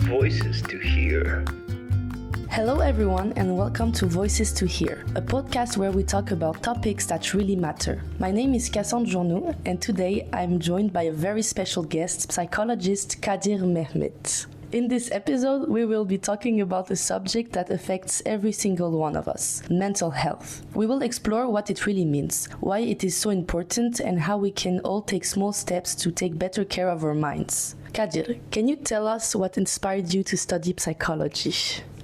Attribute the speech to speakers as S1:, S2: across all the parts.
S1: Voices to hear.
S2: Hello, everyone, and welcome to Voices to Hear, a podcast where we talk about topics that really matter. My name is Cassandre, and today I'm joined by a very special guest, psychologist Kadir Mehmed. In this episode, we will be talking about a subject that affects every single one of us, mental health. We will explore what it really means, why it is so important, and how we can all take small steps to take better care of our minds. Kadir, can you tell us what inspired you to study psychology?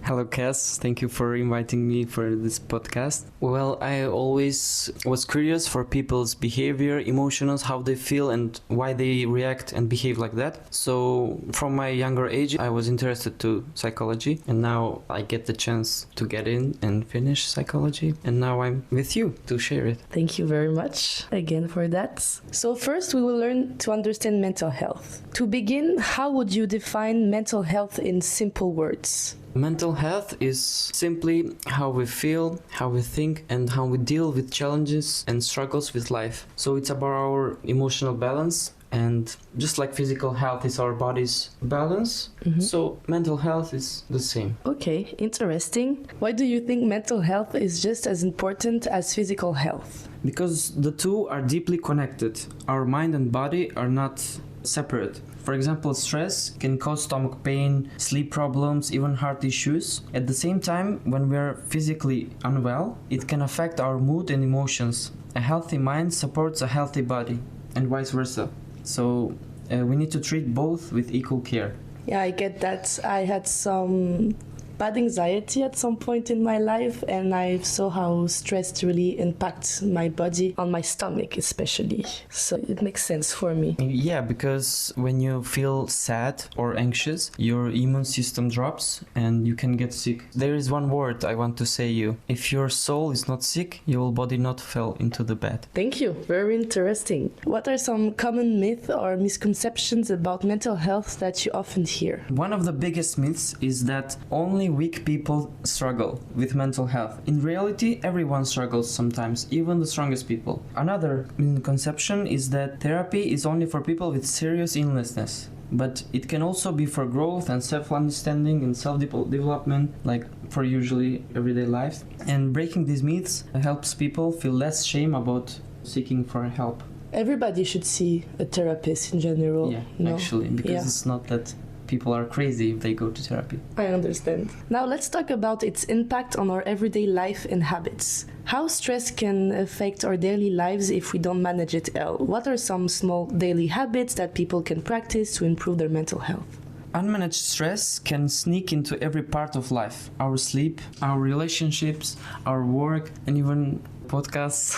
S3: Hello, Cass. Thank you for inviting me for this podcast. Well, I always was curious for people's behavior, emotions, how they feel and why they react and behave like that. So from my younger age, I was interested to psychology, and now I get the chance to get in and finish psychology. And now I'm with you to share it.
S2: Thank you very much again for that. So first, we will learn to understand mental health. To begin, how would you define mental health in simple words?
S3: Mental health is simply how we feel, how we think, and how we deal with challenges and struggles with life. So it's about our emotional balance, and just like physical health is our body's balance, so mental health is the same.
S2: Okay, interesting. Why do you think mental health is just as important as physical health?
S3: Because the two are deeply connected. Our mind and body are not separate. For example, stress can cause stomach pain, sleep problems, even heart issues. At the same time, when we are physically unwell, it can affect our mood and emotions. A healthy mind supports a healthy body, and vice versa. So we need to treat both with equal care.
S2: Yeah, I get that. I had some bad anxiety at some point in my life, and I saw how stress really impacts my body, on my stomach especially. So it makes sense for me.
S3: Yeah, because when you feel sad or anxious, your immune system drops and you can get sick. There is one word I want to say you. If your soul is not sick, your body not fell into the bed.
S2: Thank you. Very interesting. What are some common myths or misconceptions about mental health that you often hear?
S3: One of the biggest myths is that only weak people struggle with mental health. In reality, everyone struggles sometimes, even the strongest people. Another misconception is that therapy is only for people with serious illnesses. But it can also be for growth and self-understanding and self-development, like for usually everyday life. And breaking these myths helps people feel less shame about seeking for help.
S2: Everybody should see a therapist in general.
S3: Yeah, actually, because it's not that people are crazy if they go to therapy.
S2: I understand. Now let's talk about its impact on our everyday life and habits. How stress can affect our daily lives if we don't manage it well? What are some small daily habits that people can practice to improve their mental health?
S3: Unmanaged stress can sneak into every part of life. Our sleep, our relationships, our work, and even podcasts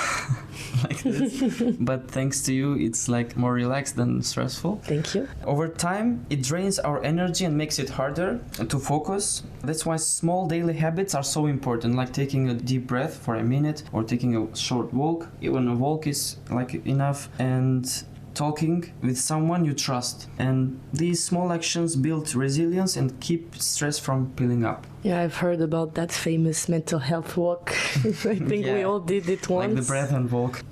S3: like this. But thanks to you, it's like more relaxed than stressful.
S2: Thank you.
S3: Over time, it drains our energy and makes it harder to focus. That's why small daily habits are so important, like taking a deep breath for a minute or taking a short walk. Even a walk is like enough, and talking with someone you trust. And these small actions build resilience and keep stress from piling up.
S2: Yeah, I've heard about that famous mental health walk. I think we all did it once.
S3: Like the breath and walk.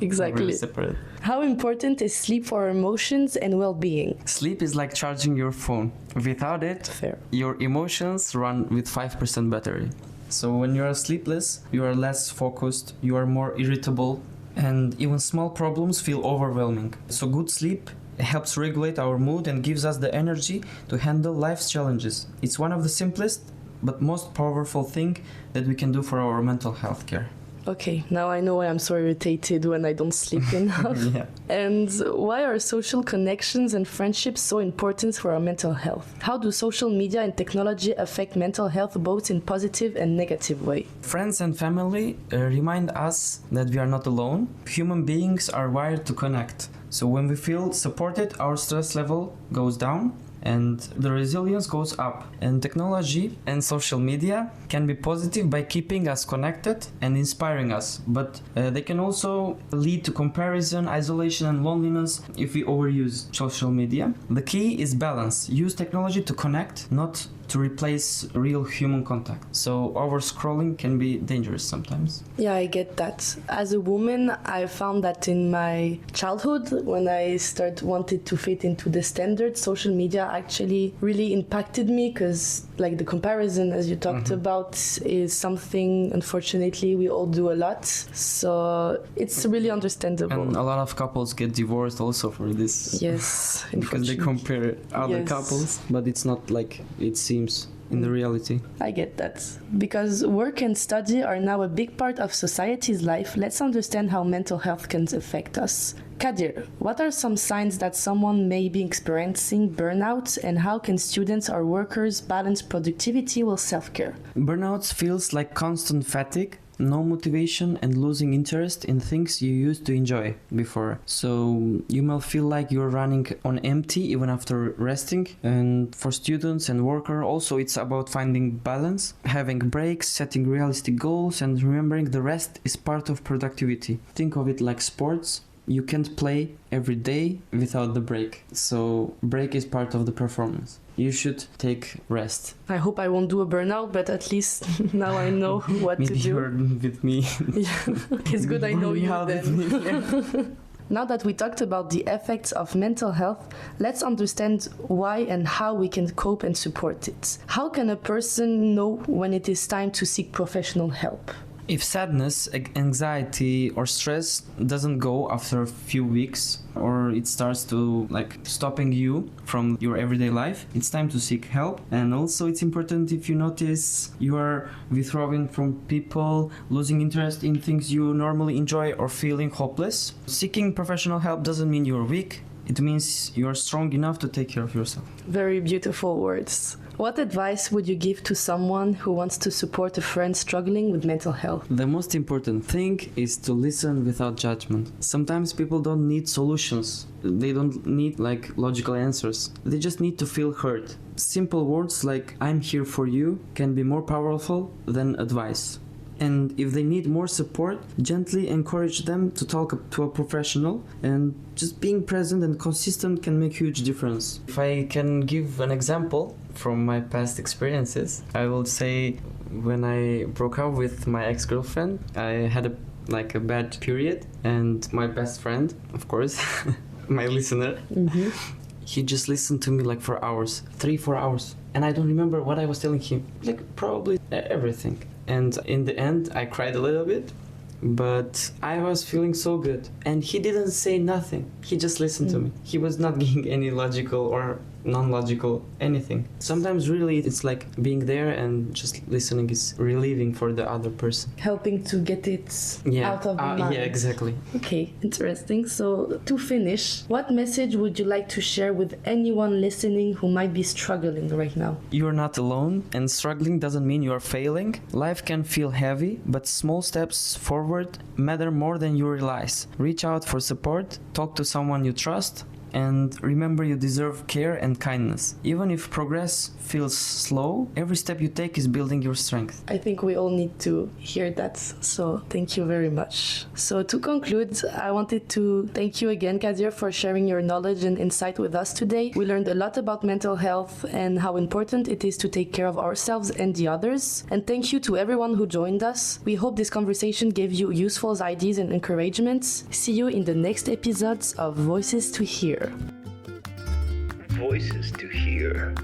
S2: Exactly.
S3: Separate.
S2: How important is sleep for our emotions and well-being?
S3: Sleep is like charging your phone. Without it, your emotions run with 5% battery. So when you are sleepless, you are less focused, you are more irritable, and even small problems feel overwhelming. So good sleep helps regulate our mood and gives us the energy to handle life's challenges. It's one of the simplest but most powerful thing that we can do for our mental health care.
S2: Okay, now I know why I'm so irritated when I don't sleep enough.
S3: Yeah.
S2: And why are social connections and friendships so important for our mental health? How do social media and technology affect mental health both in positive and negative way?
S3: Friends and family remind us that we are not alone. Human beings are wired to connect. So when we feel supported, our stress level goes down and the resilience goes up. And technology and social media can be positive by keeping us connected and inspiring us, but they can also lead to comparison, isolation and loneliness if we overuse social media. The key is balance. Use technology to connect, not to replace real human contact. So over scrolling can be dangerous sometimes.
S2: Yeah, I get that. As a woman, I found that in my childhood, when I wanted to fit into the standards, social media actually really impacted me because like the comparison, as you talked about, is something, unfortunately, we all do a lot. So it's really understandable.
S3: And a lot of couples get divorced also for this.
S2: Yes,
S3: because they compare other couples, but it's not like it seems in the reality.
S2: I get that. Because work and study are now a big part of society's life, let's understand how mental health can affect us. Kadir, what are some signs that someone may be experiencing burnout, and how can students or workers balance productivity with self-care?
S3: Burnout feels like constant fatigue, no motivation, and losing interest in things you used to enjoy before. So you may feel like you're running on empty even after resting. And for students and workers also, it's about finding balance, having breaks, setting realistic goals, and remembering the rest is part of productivity. Think of it like sports. You can't play every day without the break. So break is part of the performance. You should take rest.
S2: I hope I won't do a burnout, but at least now I know what
S3: Maybe
S2: to do.
S3: you're with me.
S2: Yeah. It's good I know you then. Now that we talked about the effects of mental health, let's understand why and how we can cope and support it. How can a person know when it is time to seek professional help?
S3: If sadness, anxiety, or stress doesn't go after a few weeks, or it starts to stopping you from your everyday life, it's time to seek help. And also it's important if you notice you are withdrawing from people, losing interest in things you normally enjoy, or feeling hopeless. Seeking professional help doesn't mean you're weak. It means you're strong enough to take care of yourself.
S2: Very beautiful words. What advice would you give to someone who wants to support a friend struggling with mental health?
S3: The most important thing is to listen without judgment. Sometimes people don't need solutions. They don't need logical answers. They just need to feel heard. Simple words like "I'm here for you" can be more powerful than advice. And if they need more support, gently encourage them to talk to a professional, and just being present and consistent can make huge difference. If I can give an example from my past experiences, I will say when I broke up with my ex-girlfriend, I had a bad period, and my best friend, of course, my listener, he just listened to me for hours, 3-4 hours. And I don't remember what I was telling him, probably everything. And in the end, I cried a little bit, but I was feeling so good. And he didn't say nothing. He just listened to me. He was not giving any logical or non-logical anything. Sometimes really it's like being there and just listening is relieving for the other person.
S2: Helping to get it out of the mind.
S3: Yeah, exactly.
S2: Okay, interesting. So to finish, what message would you like to share with anyone listening who might be struggling right now?
S3: You're not alone, and struggling doesn't mean you're failing. Life can feel heavy, but small steps forward matter more than you realize. Reach out for support, talk to someone you trust, and remember you deserve care and kindness. Even if progress feels slow, every step you take is building your strength.
S2: I think we all need to hear that, so thank you very much. So to conclude, I wanted to thank you again, Kadir, for sharing your knowledge and insight with us today. We learned a lot about mental health and how important it is to take care of ourselves and the others. And thank you to everyone who joined us. We hope this conversation gave you useful ideas and encouragement. See you in the next episodes of Voices to Hear.
S1: Voices to Hear.